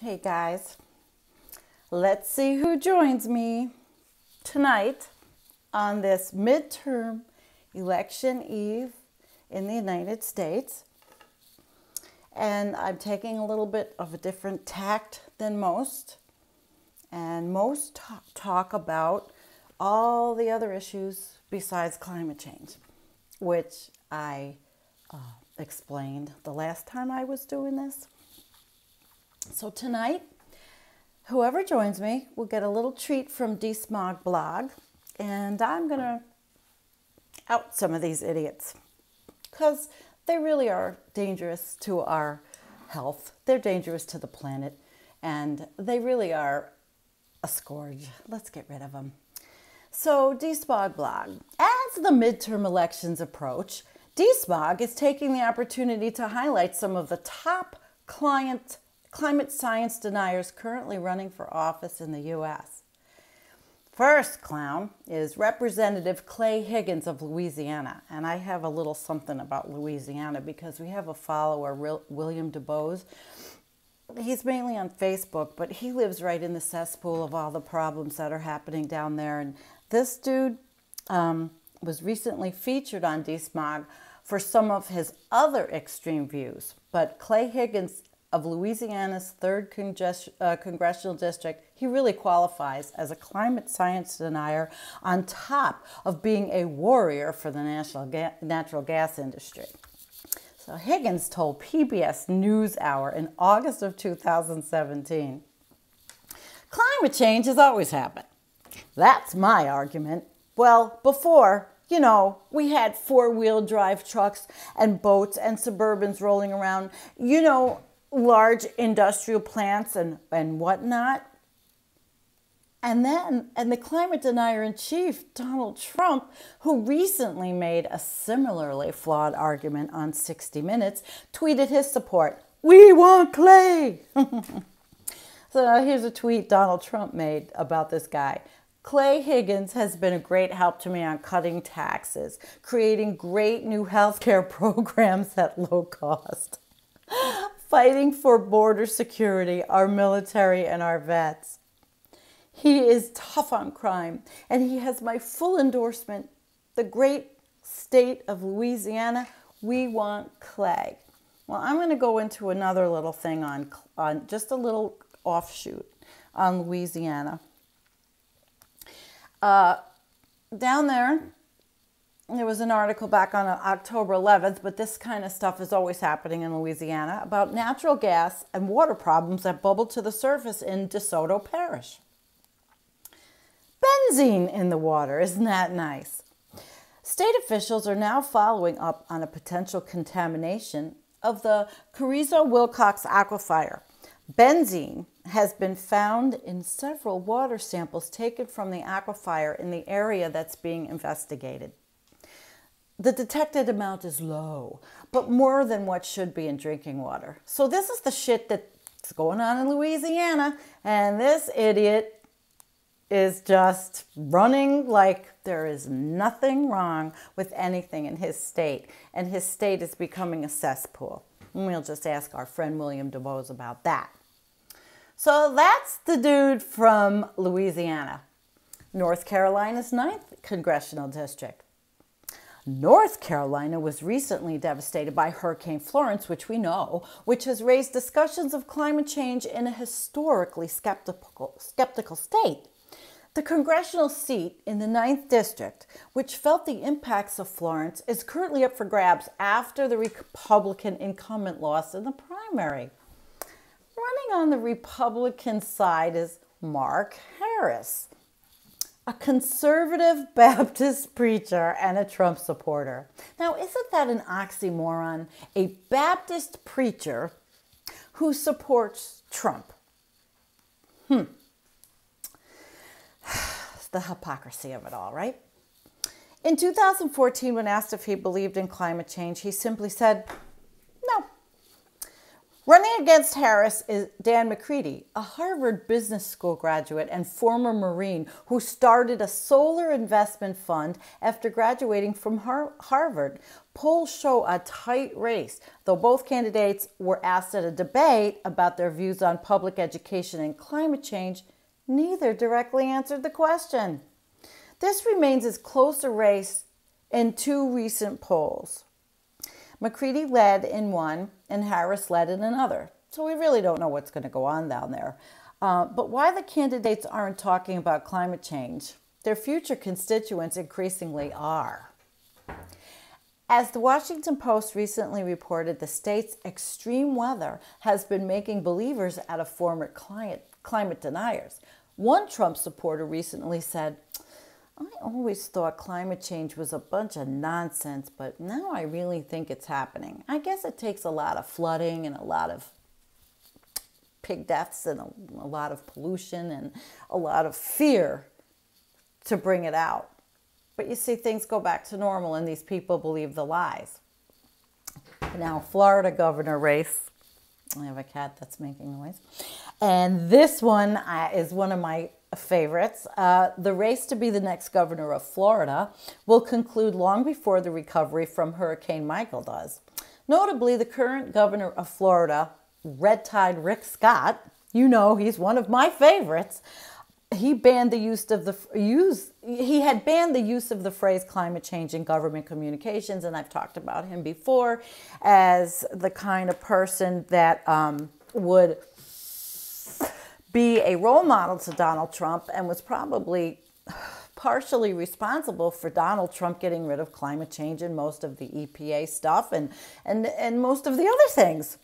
Hey guys, let's see who joins me tonight on this midterm election eve in the United States. And I'm taking a little bit of a different tact than most. And most talk about all the other issues besides climate change, which I explained the last time I was doing this. So tonight, whoever joins me will get a little treat from DeSmog blog, and I'm going to out some of these idiots because they really are dangerous to our health. They're dangerous to the planet, and they really are a scourge. Let's get rid of them. So DeSmog blog. As the midterm elections approach, DeSmog is taking the opportunity to highlight some of the top climate science deniers currently running for office in the U.S. First clown is Representative Clay Higgins of Louisiana. And I have a little something about Louisiana because we have a follower, William DeBose. He's mainly on Facebook, but he lives right in the cesspool of all the problems that are happening down there. And this dude was recently featured on DeSmog for some of his other extreme views. But Clay Higgins of Louisiana's 3rd Congressional District, he really qualifies as a climate science denier on top of being a warrior for the natural gas industry. So Higgins told PBS NewsHour in August of 2017, "Climate change has always happened. That's my argument. Well, before, we had 4-wheel drive trucks and boats and Suburbans rolling around, large industrial plants and whatnot. And the climate denier in chief, Donald Trump, who recently made a similarly flawed argument on 60 Minutes, tweeted his support. We want Clay. So here's a tweet Donald Trump made about this guy. Clay Higgins has been a great help to me on cutting taxes, creating great new healthcare programs at low cost, fighting for border security, our military, and our vets. He is tough on crime, and he has my full endorsement. The great state of Louisiana, we want Clay." Well, I'm going to go into another little thing on just a little offshoot on Louisiana. Down there was an article back on October 11th, but this kind of stuff is always happening in Louisiana, about natural gas and water problems that bubbled to the surface in DeSoto Parish. Benzene in the water, isn't that nice? State officials are now following up on a potential contamination of the Carrizo-Wilcox aquifer. Benzene has been found in several water samples taken from the aquifer in the area that's being investigated. The detected amount is low, but more than what should be in drinking water. So this is the shit that's going on in Louisiana, and this idiot is just running like there is nothing wrong with anything in his state, and his state is becoming a cesspool. And we'll just ask our friend William DeBose about that. So that's the dude from Louisiana. North Carolina's 9th Congressional District. North Carolina was recently devastated by Hurricane Florence, which we know, which has raised discussions of climate change in a historically skeptical state. The congressional seat in the 9th District, which felt the impacts of Florence, is currently up for grabs after the Republican incumbent lost in the primary. Running on the Republican side is Mark Harris, a conservative Baptist preacher and a Trump supporter. Now, isn't that an oxymoron? A Baptist preacher who supports Trump. The hypocrisy of it all, right? In 2014, when asked if he believed in climate change, he simply said, no. Running against Harris is Dan McCready, a Harvard Business School graduate and former Marine who started a solar investment fund after graduating from Harvard. Polls show a tight race, though both candidates were asked at a debate about their views on public education and climate change. Neither directly answered the question. This remains as close a race in two recent polls. McCready led in one and Harris led in another. So we really don't know what's going to go on down there. But why the candidates aren't talking about climate change? Their future constituents increasingly are. As the Washington Post recently reported, the state's extreme weather has been making believers out of former climate deniers. One Trump supporter recently said, "I always thought climate change was a bunch of nonsense, but now I really think it's happening. I guess it takes a lot of flooding and a lot of pig deaths and a lot of pollution and a lot of fear to bring it out. But you see, things go back to normal and these people believe the lies." Now, Florida governor race. I have a cat that's making noise. And this one is one of my favorites. The race to be the next governor of Florida will conclude long before the recovery from Hurricane Michael does. Notably, the current governor of Florida, Red Tide Rick Scott, you know he's one of my favorites. He had banned the use of the phrase climate change in government communications, and I've talked about him before as the kind of person that would be a role model to Donald Trump and was probably partially responsible for Donald Trump getting rid of climate change and most of the EPA stuff and most of the other things.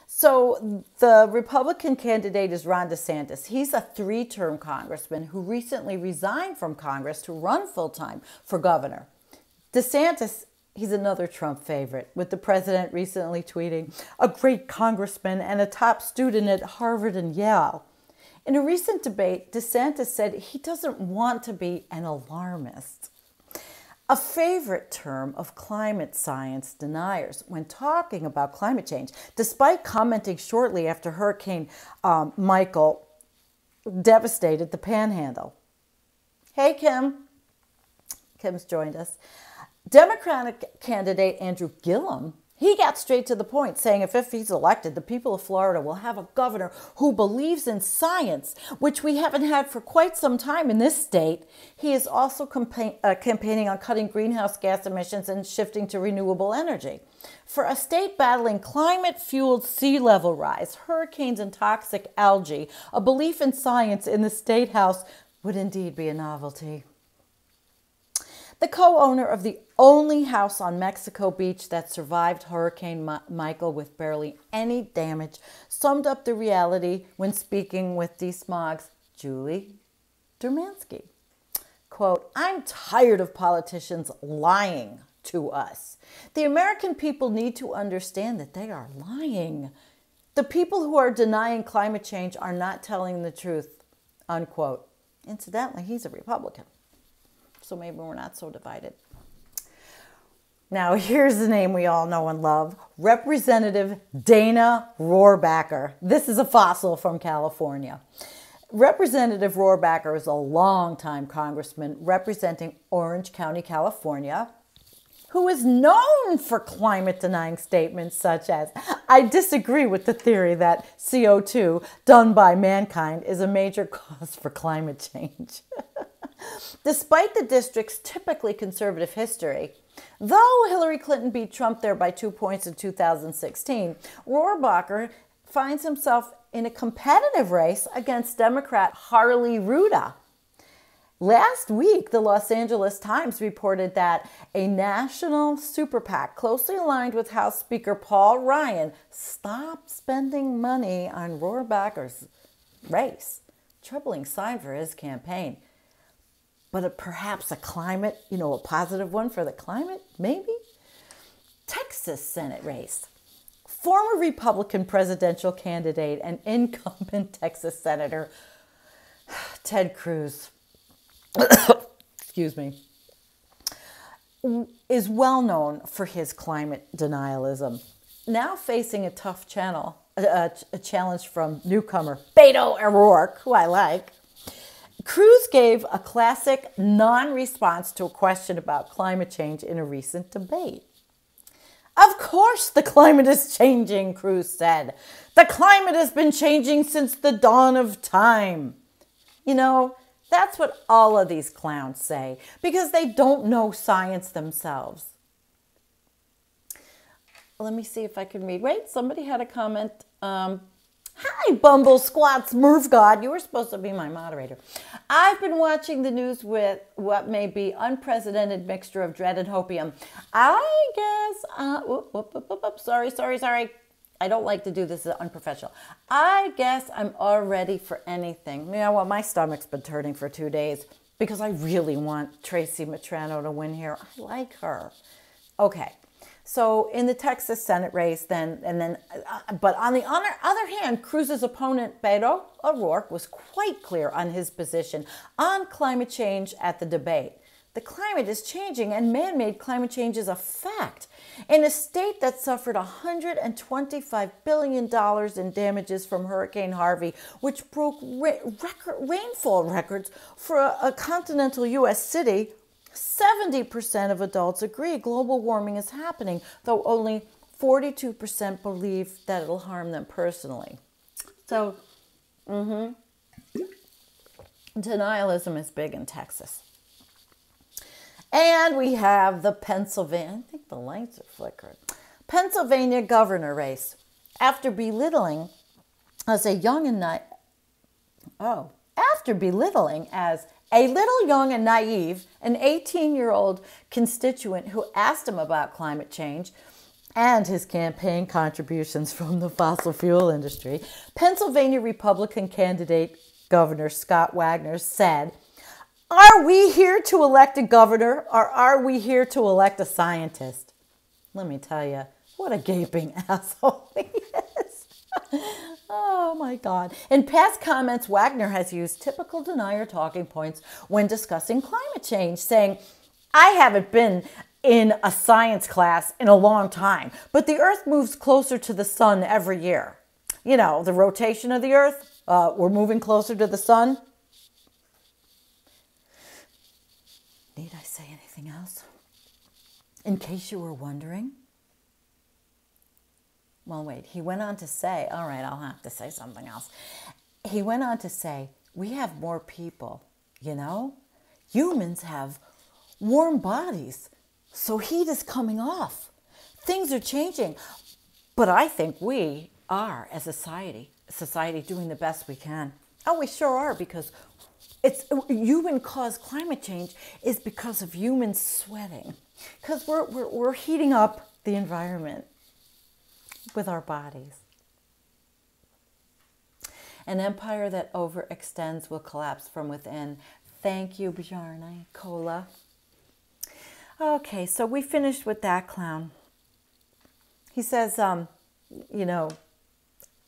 So the Republican candidate is Ron DeSantis. He's a three-term congressman who recently resigned from Congress to run full-time for governor. DeSantis, he's another Trump favorite, with the president recently tweeting, "A great congressman and a top student at Harvard and Yale." In a recent debate, DeSantis said he doesn't want to be an alarmist. A favorite term of climate science deniers when talking about climate change, despite commenting shortly after Hurricane Michael devastated the Panhandle. Hey, Kim. Kim's joined us. Democratic candidate Andrew Gillum, he got straight to the point, saying if he's elected, the people of Florida will have a governor who believes in science, which we haven't had for quite some time in this state. He is also campaigning on cutting greenhouse gas emissions and shifting to renewable energy. For a state battling climate-fueled sea level rise, hurricanes and toxic algae, a belief in science in the State House would indeed be a novelty. The co-owner of the only house on Mexico Beach that survived Hurricane Michael with barely any damage summed up the reality when speaking with DeSmog's Julie Dermansky. Quote, "I'm tired of politicians lying to us. The American people need to understand that they are lying. The people who are denying climate change are not telling the truth," unquote. Incidentally, he's a Republican. So maybe we're not so divided. Now, here's the name we all know and love, Representative Dana Rohrabacher. This is a fossil from California. Representative Rohrabacher is a longtime congressman representing Orange County, California, who is known for climate-denying statements such as, "I disagree with the theory that CO2 done by mankind is a major cause for climate change." Despite the district's typically conservative history, though Hillary Clinton beat Trump there by 2 points in 2016, Rohrabacher finds himself in a competitive race against Democrat Harley Rouda. Last week, the Los Angeles Times reported that a national super PAC closely aligned with House Speaker Paul Ryan stopped spending money on Rohrabacher's race. Troubling sign for his campaign. But perhaps a climate, a positive one for the climate, maybe? Texas Senate race. Former Republican presidential candidate and incumbent Texas Senator Ted Cruz, excuse me, is well known for his climate denialism. now facing a tough a challenge from newcomer Beto O'Rourke, who I like, Cruz gave a classic non-response to a question about climate change in a recent debate. Of course the climate is changing, Cruz said. The climate has been changing since the dawn of time. You know, that's what all of these clowns say because they don't know science themselves. Let me see if I can read. Wait, somebody had a comment. Hi, Bumble Squat Smurf God. You were supposed to be my moderator. I've been watching the news with what may be unprecedented mixture of dread and hopium. I guess, sorry. I don't like to do this unprofessional. I guess I'm all ready for anything. You know what? My stomach's been turning for 2 days because I really want Tracy Matrano to win here. I like her. Okay. So in the Texas Senate race, but on the other hand, Cruz's opponent, Beto O'Rourke, was quite clear on his position on climate change at the debate. The climate is changing and man-made climate change is a fact. In a state that suffered $125 billion in damages from Hurricane Harvey, which broke rainfall records for a continental U.S. city, 70% of adults agree global warming is happening, though only 42% believe that it'll harm them personally. So, denialism is big in Texas. And we have the Pennsylvania, I think the lights are flickering, Pennsylvania governor race. After belittling as a little young and naive, an 18-year-old constituent who asked him about climate change and his campaign contributions from the fossil fuel industry, Pennsylvania Republican candidate Governor Scott Wagner said, "Are we here to elect a governor or are we here to elect a scientist?" Let me tell you, what a gaping asshole he is. Oh my God. In past comments, Wagner has used typical denier talking points when discussing climate change, saying, "I haven't been in a science class in a long time, but the earth moves closer to the sun every year. You know, the rotation of the earth, we're moving closer to the sun." Need I say anything else? In case you were wondering. Well, wait, he went on to say, all right, I'll have to say something else. He went on to say, we have more people, you know? Humans have warm bodies, so heat is coming off. Things are changing. But I think we are, as a society doing the best we can. Oh, we sure are, because it's human-caused climate change is because of humans sweating. Because we're heating up the environment with our bodies. An empire that overextends will collapse from within. Thank you, Bjarne Cola. Okay, so we finished with that clown. He says, you know,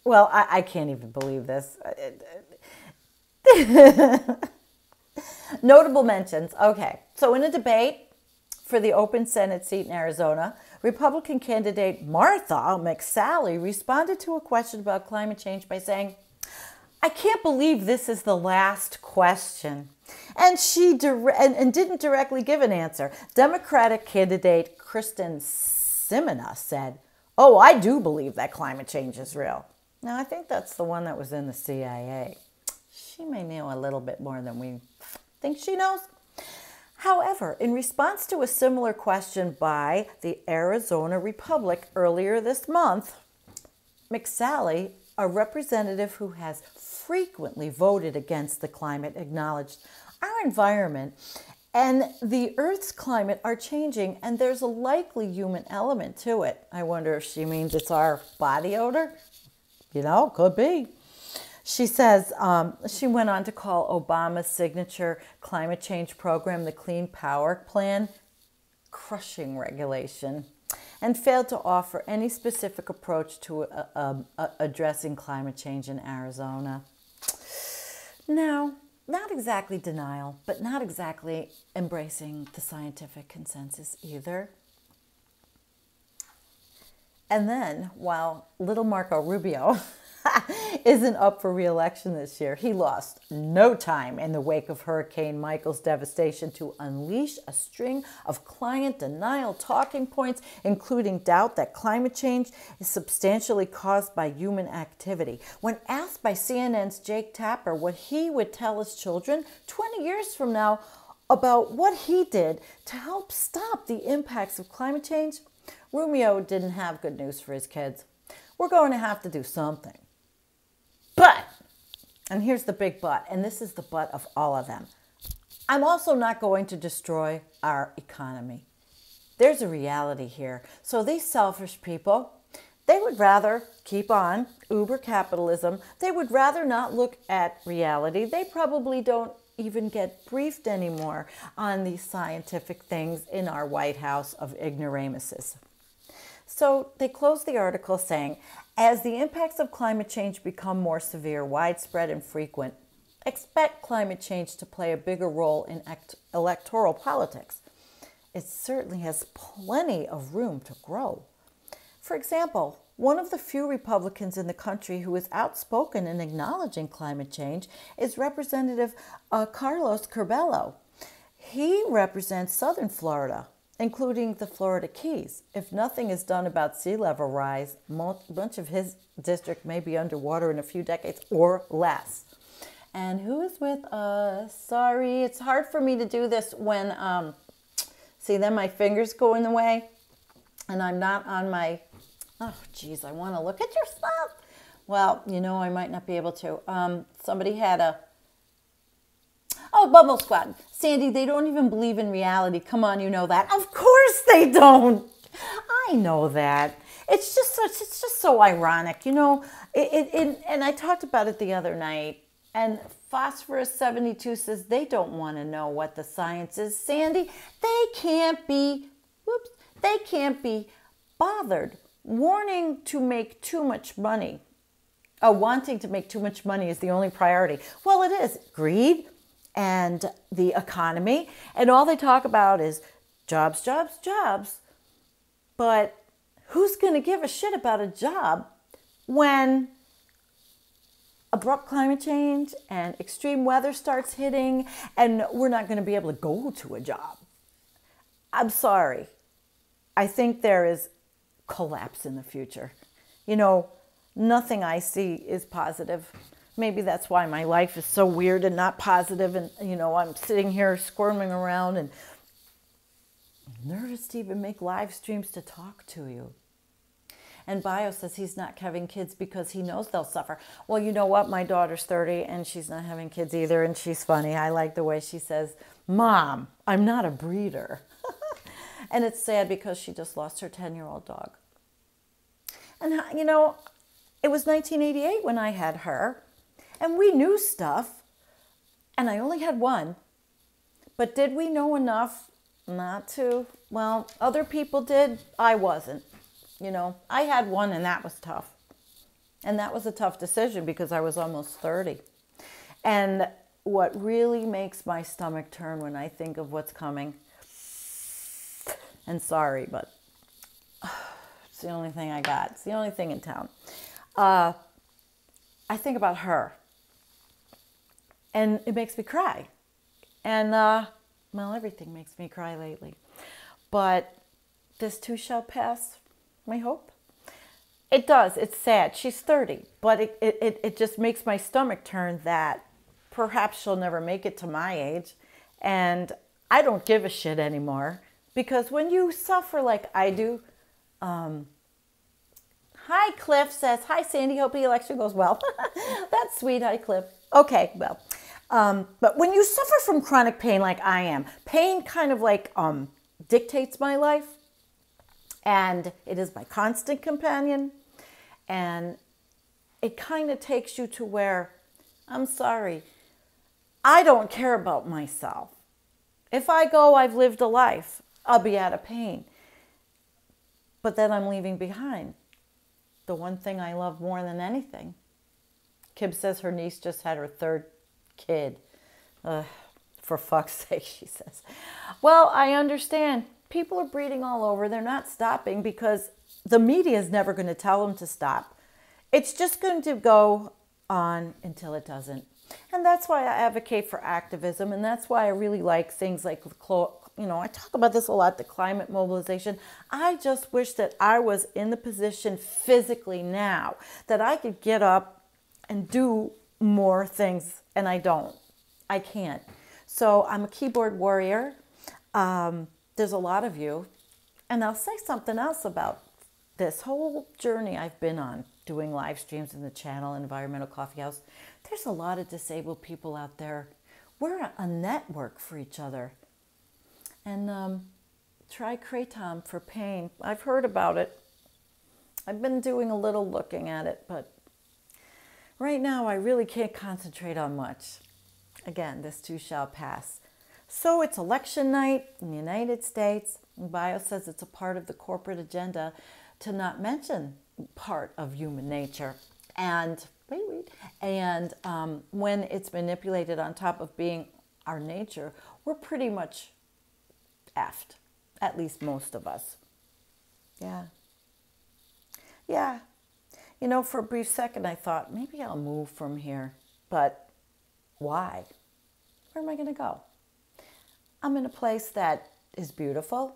well, I can't even believe this. Notable mentions. Okay, so in a debate for the open Senate seat in Arizona, Republican candidate Martha McSally responded to a question about climate change by saying, "I can't believe this is the last question." And she didn't directly give an answer. Democratic candidate Kristen Simina said, "Oh, I do believe that climate change is real." Now, I think that's the one that was in the CIA. She may know a little bit more than we think she knows. However, in response to a similar question by the Arizona Republic earlier this month, McSally, a representative who has frequently voted against the climate, acknowledged our environment and the Earth's climate are changing, and there's a likely human element to it. I wonder if she means it's our body odor. You know, could be. She says, she went on to call Obama's signature climate change program, the Clean Power Plan, crushing regulation, and failed to offer any specific approach to addressing climate change in Arizona. Now, not exactly denial, but not exactly embracing the scientific consensus either. And then, while little Marco Rubio isn't up for re-election this year, he lost no time in the wake of Hurricane Michael's devastation to unleash a string of climate denial talking points, including doubt that climate change is substantially caused by human activity. When asked by CNN's Jake Tapper what he would tell his children 20 years from now about what he did to help stop the impacts of climate change, Rubio didn't have good news for his kids. We're going to have to do something. But, and here's the big but, and this is the but of all of them, I'm also not going to destroy our economy. There's a reality here. So these selfish people, they would rather keep on uber capitalism. They would rather not look at reality. They probably don't even get briefed anymore on these scientific things in our White House of ignoramuses. So they closed the article saying, as the impacts of climate change become more severe, widespread, and frequent, expect climate change to play a bigger role in electoral politics. It certainly has plenty of room to grow. For example, one of the few Republicans in the country who is outspoken in acknowledging climate change is Representative Carlos Curbelo. He represents Southern Florida, including the Florida Keys. If nothing is done about sea level rise, much of his district may be underwater in a few decades or less. And who is with us? Sorry, it's hard for me to do this when, see, then my fingers go in the way and I'm not on my, oh, geez, I want to look at your stuff. Well, you know, I might not be able to. Somebody had a, oh, Bubble Squad. Sandy, they don't even believe in reality. Come on, you know that. Of course they don't. I know that. It's just so ironic, you know. And I talked about it the other night. And Phosphorus 72 says they don't want to know what the science is. Sandy, they can't be bothered wanting to make too much money. Wanting to make too much money is the only priority. Well, it is. Greed and the economy, and all they talk about is jobs, jobs, jobs. But who's going to give a shit about a job when abrupt climate change and extreme weather starts hitting and we're not going to be able to go to a job? I'm sorry. I think there is collapse in the future. You know, nothing I see is positive. Maybe that's why my life is so weird and not positive. And, you know, I'm sitting here squirming around and nervous to even make live streams to talk to you. And Bio says he's not having kids because he knows they'll suffer. Well, you know what? My daughter's 30 and she's not having kids either. And she's funny. I like the way she says, Mom, I'm not a breeder. And it's sad because she just lost her 10-year-old dog. And, you know, it was 1988 when I had her. And we knew stuff, and I only had one. But did we know enough not to? Well, other people did. I wasn't. You know, I had one, and that was tough. And that was a tough decision because I was almost 30. And what really makes my stomach turn when I think of what's coming, and sorry, but it's the only thing I got. It's the only thing in town. I think about her. And it makes me cry. And, well, everything makes me cry lately. But this too shall pass, I hope. It does. It's sad. She's 30. But it just makes my stomach turn that perhaps she'll never make it to my age. And I don't give a shit anymore. Because when you suffer like I do, hi, Cliff says, hi, Sandy, hope the election goes well. That's sweet. Hi, Cliff. Okay, well. But when you suffer from chronic pain like I am, pain kind of like dictates my life. And it is my constant companion. And it kind of takes you to where, I'm sorry, I don't care about myself. If I go, I've lived a life. I'll be out of pain. But then I'm leaving behind the one thing I love more than anything. Kib says her niece just had her third kid. For fuck's sake, she says. Well, I understand. people are breeding all over. They're not stopping because the media is never going to tell them to stop. It's just going to go on until it doesn't. And that's why I advocate for activism, and that's why I really like things like, I talk about this a lot, the climate mobilization. I just wish that I was in the position physically now that I could get up and do more things, and I don't. I can't. So I'm a keyboard warrior. There's a lot of you. And I'll say something else about this whole journey I've been on, doing live streams in the channel, Environmental Coffee House. There's a lot of disabled people out there. We're a network for each other. And try Kratom for pain. I've heard about it. I've been doing a little looking at it, but right now I really can't concentrate on much. Again, this too shall pass. So it's election night in the United States. And Bio says it's a part of the corporate agenda to not mention part of human nature. And when it's manipulated on top of being our nature, we're pretty much effed. At least most of us. Yeah. Yeah. For a brief second I thought, maybe I'll move from here. But why? Where am I going to go? I'm in a place that is beautiful.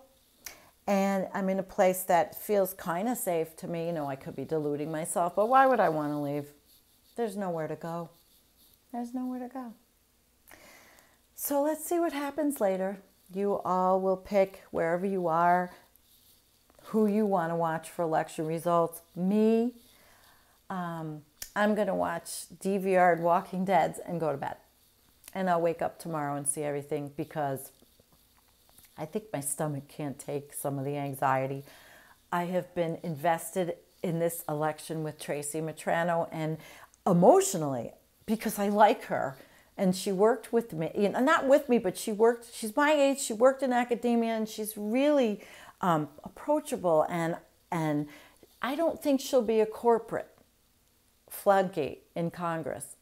And I'm in a place that feels kind of safe to me. I could be deluding myself, but why would I want to leave? There's nowhere to go. There's nowhere to go. So let's see what happens later. You all will pick wherever you are, who you want to watch for election results. Me, I'm going to watch DVR'd Walking Deads and go to bed. And I'll wake up tomorrow and see everything because I think my stomach can't take some of the anxiety. I have been invested in this election with Tracy Matrano, and emotionally, because I like her. And she worked with me, not with me, but she's my age, she worked in academia, and she's really approachable. And I don't think she'll be a corporate floodgate in Congress.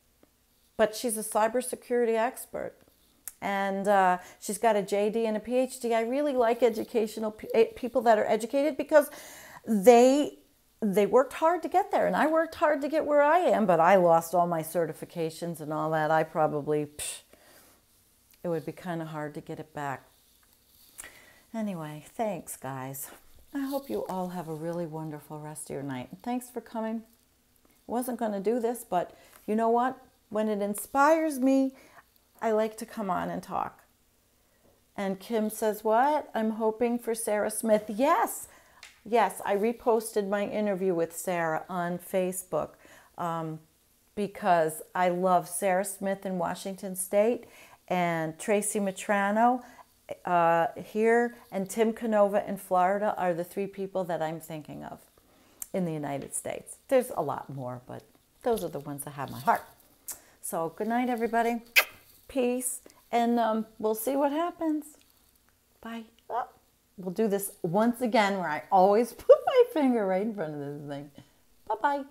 But she's a cybersecurity expert. And she's got a JD and a PhD. I really like educational people that are educated because they worked hard to get there. And I worked hard to get where I am, but I lost all my certifications and all that. I probably, it would be kind of hard to get it back. Anyway, thanks, guys. I hope you all have a really wonderful rest of your night. Thanks for coming. I wasn't going to do this, but you know what? When it inspires me, I like to come on and talk. And Kim says, what? I'm hoping for Sarah Smith. Yes. Yes, I reposted my interview with Sarah on Facebook because I love Sarah Smith in Washington State and Tracy Matrano here and Tim Canova in Florida are the three people that I'm thinking of in the United States. There's a lot more, but those are the ones that have my heart. So good night, everybody. Peace. And we'll see what happens. Bye. Oh, we'll do this once again where I always put my finger right in front of this thing. Bye-bye.